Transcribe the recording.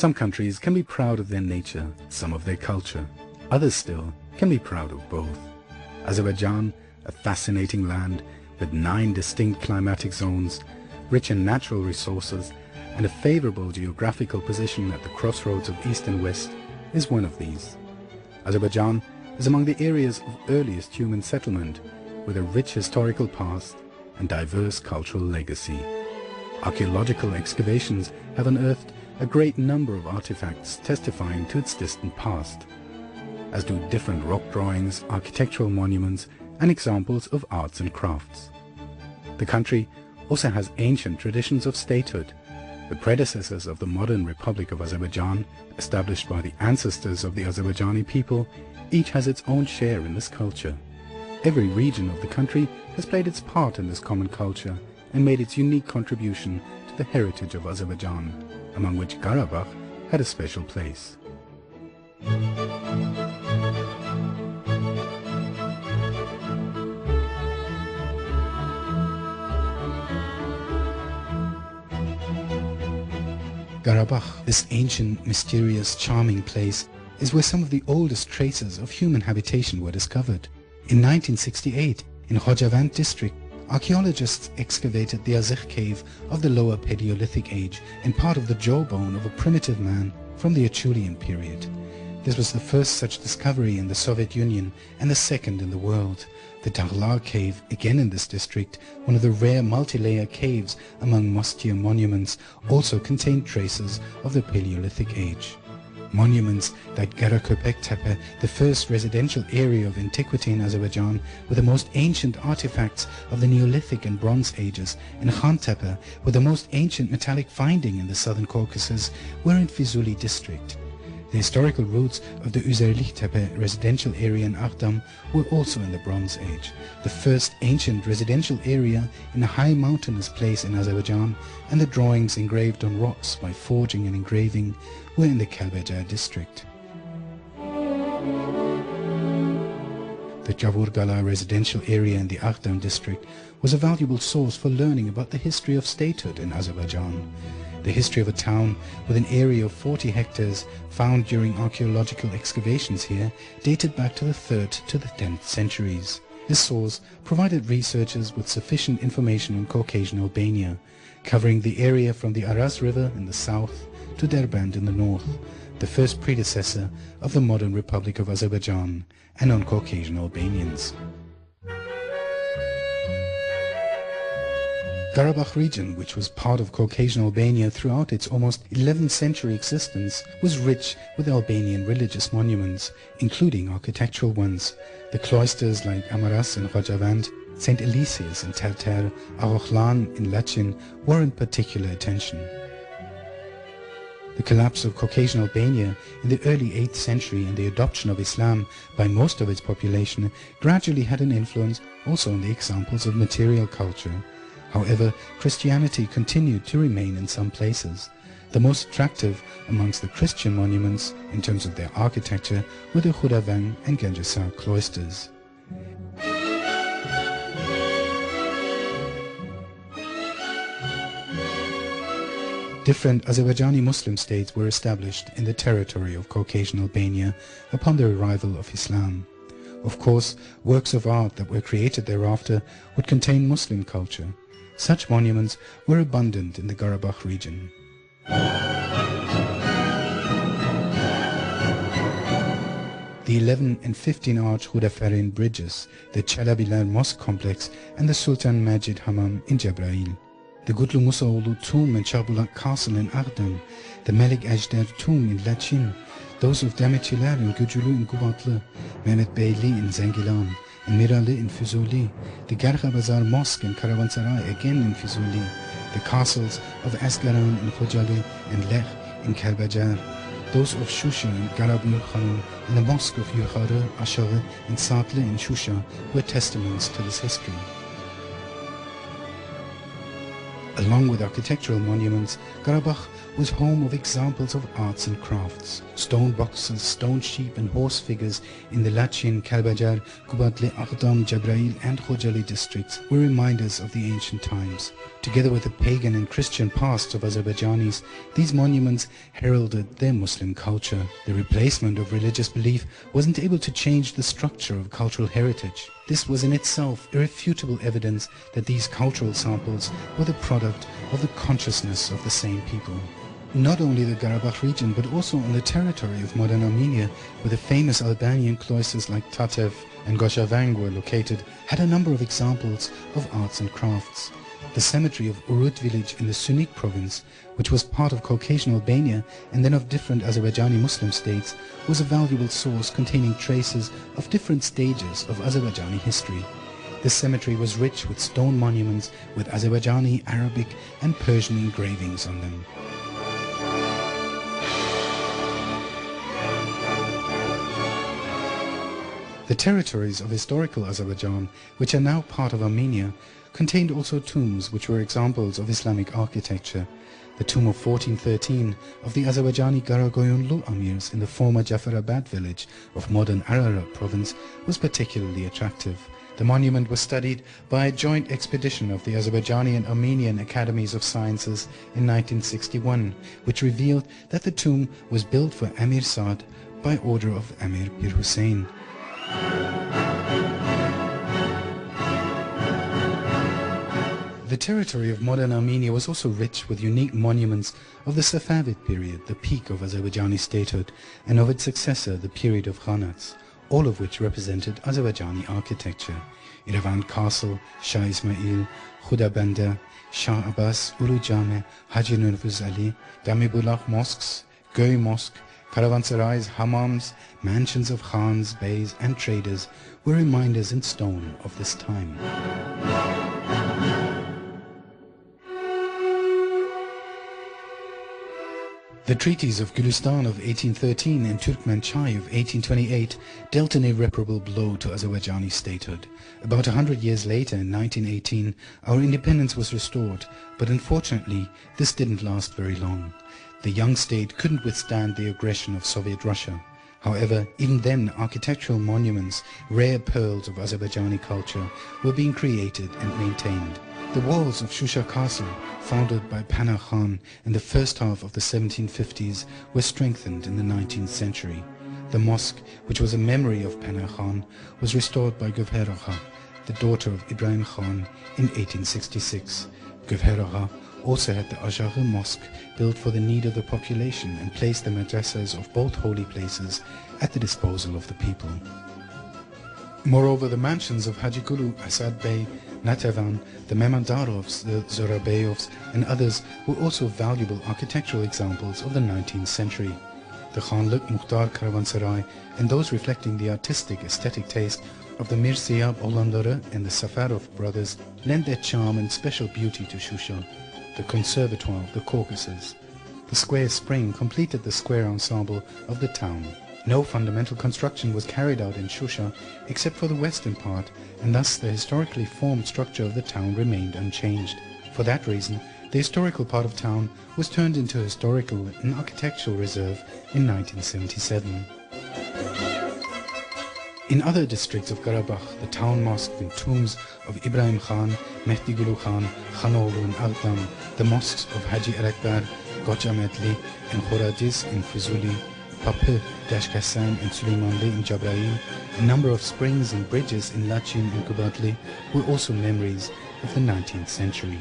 Some countries can be proud of their nature, some of their culture. Others still can be proud of both. Azerbaijan, a fascinating land with 9 distinct climatic zones, rich in natural resources, and a favorable geographical position at the crossroads of East and West, is one of these. Azerbaijan is among the areas of earliest human settlement, with a rich historical past and diverse cultural legacy. Archaeological excavations have unearthed a great number of artifacts testifying to its distant past, as do different rock drawings, architectural monuments, and examples of arts and crafts. The country also has ancient traditions of statehood. The predecessors of the modern Republic of Azerbaijan, established by the ancestors of the Azerbaijani people, each has its own share in this culture. Every region of the country has played its part in this common culture and made its unique contribution to the heritage of Azerbaijan, among which Karabakh had a special place. Karabakh, this ancient, mysterious, charming place, is where some of the oldest traces of human habitation were discovered. In 1968, in Khojavand district, archaeologists excavated the Azekh cave of the lower Paleolithic age and part of the jawbone of a primitive man from the Acheulean period. This was the first such discovery in the Soviet Union and the second in the world. The Darlar cave, again in this district, one of the rare multi-layer caves among Mostir monuments, also contained traces of the Paleolithic age. Monuments like Karabakh Tepe, the first residential area of antiquity in Azerbaijan, with the most ancient artifacts of the Neolithic and Bronze Ages, and Khan Tepe, with the most ancient metallic finding in the southern Caucasus, were in Fizuli district. The historical roots of the Üzerlik Tepe residential area in Akdam were also in the Bronze Age, the first ancient residential area in a high mountainous place in Azerbaijan, and the drawings engraved on rocks by forging and engraving were in the Kalbajar district. The Javurgala residential area in the Akdam district was a valuable source for learning about the history of statehood in Azerbaijan. The history of a town with an area of 40 hectares found during archaeological excavations here dated back to the 3rd to the 10th centuries. This source provided researchers with sufficient information on Caucasian Albania, covering the area from the Aras River in the south to Derband in the north, the first predecessor of the modern Republic of Azerbaijan, and on Caucasian Albanians. Karabakh region, which was part of Caucasian Albania throughout its almost 11th century existence, was rich with Albanian religious monuments, including architectural ones. The cloisters like Amaras in Khojavand, St. Eliseus in Terter, Arokhlan in Lachin warrant particular attention. The collapse of Caucasian Albania in the early 8th century and the adoption of Islam by most of its population gradually had an influence also on the examples of material culture. However, Christianity continued to remain in some places. The most attractive amongst the Christian monuments in terms of their architecture were the Khudavang and Gengisar cloisters. Different Azerbaijani Muslim states were established in the territory of Caucasian Albania upon the arrival of Islam. Of course, works of art that were created thereafter would contain Muslim culture. Such monuments were abundant in the Karabakh region. The 11 and 15 arch Hudafarin bridges, the Chalabilar Mosque complex, and the Sultan Majid Hamam in Jabrail. The Gutlu Musaoğlu tomb and Çarbucak castle in Ardam, the Melik Ajder tomb in Lachin, those of Demirçiler in Gücülü in Kubatlı, Mehmet Beyli in Zengilan, and Mirali in Fuzuli, the Garkhabazar Mosque in Karavansaray again in Fuzuli, the castles of Asgaran in Khojali and Lech in Kalbajar, those of Shusha and Garabul Khanum, and the mosque of Yukhara, Ashara and Satle in Shusha were testaments to this history. Along with architectural monuments, Karabakh was home of examples of arts and crafts. Stone boxes, stone sheep and horse figures in the Lachin, Kalbajar, Kubatli, Aqdam, Jabrail and Khojali districts were reminders of the ancient times. Together with the pagan and Christian pasts of Azerbaijanis, these monuments heralded their Muslim culture. The replacement of religious belief wasn't able to change the structure of cultural heritage. This was in itself irrefutable evidence that these cultural samples were the product of the consciousness of the same people. Not only the Karabakh region, but also on the territory of modern Armenia, where the famous Albanian cloisters like Tatev and Goshavang were located, had a number of examples of arts and crafts. The cemetery of Urut village in the Sunik province, which was part of Caucasian Albania and then of different Azerbaijani Muslim states, was a valuable source containing traces of different stages of Azerbaijani history. This cemetery was rich with stone monuments with Azerbaijani, Arabic and Persian engravings on them. The territories of historical Azerbaijan, which are now part of Armenia, contained also tombs which were examples of Islamic architecture. The tomb of 1413 of the Azerbaijani Garagoyunlu Amirs in the former Jafarabad village of modern Ararat province was particularly attractive. The monument was studied by a joint expedition of the Azerbaijani and Armenian Academies of Sciences in 1961, which revealed that the tomb was built for Amir Saad by order of Amir Pir Hussein. The territory of modern Armenia was also rich with unique monuments of the Safavid period, the peak of Azerbaijani statehood, and of its successor, the period of Khanats, all of which represented Azerbaijani architecture. Yerevan Castle, Shah Ismail, Khudabanda, Shah Abbas, Ulu Jame, Haji Nurfuz Ali, Damibullah mosques, Göy Mosque, caravanserais, hammams, mansions of khans, beys and traders were reminders in stone of this time. The treaties of Gulistan of 1813 and Turkmenchai of 1828 dealt an irreparable blow to Azerbaijani statehood. About 100 years later, in 1918, our independence was restored, but unfortunately this didn't last very long. The young state couldn't withstand the aggression of Soviet Russia. However, even then architectural monuments, rare pearls of Azerbaijani culture, were being created and maintained. The walls of Shusha Castle, founded by Panah Khan in the first half of the 1750s, were strengthened in the 19th century. The mosque, which was a memory of Panah Khan, was restored by Gövher Agha, the daughter of Ibrahim Khan, in 1866. Gövher Agha also had the Ajagı Mosque built for the need of the population and placed the madrasas of both holy places at the disposal of the people. Moreover, the mansions of Haji Gulu, Asad Bey, Natavan, the Mehmandarovs, the Zorabeyovs and others were also valuable architectural examples of the 19th century. The Khanlık Muhtar Caravanserai and those reflecting the artistic aesthetic taste of the Mir Siyab Oğlanları and the Safarov brothers lent their charm and special beauty to Shusha. The Conservatoire of the Caucasus. The square spring completed the square ensemble of the town. No fundamental construction was carried out in Shusha except for the western part, and thus the historically formed structure of the town remained unchanged. For that reason, the historical part of town was turned into a historical and architectural reserve in 1977. In other districts of Karabakh, the town mosque and tombs of Ibrahim Khan, Mehdi Gulu Khan, Khanoglu and Agdam, the mosques of Haji Alakbar, Gochametli and Khoradiz in Fuzuli, Papı, Dashkasan and Süleymanli in Jabrail, a number of springs and bridges in Lachin and Kubatli were also memories of the 19th century.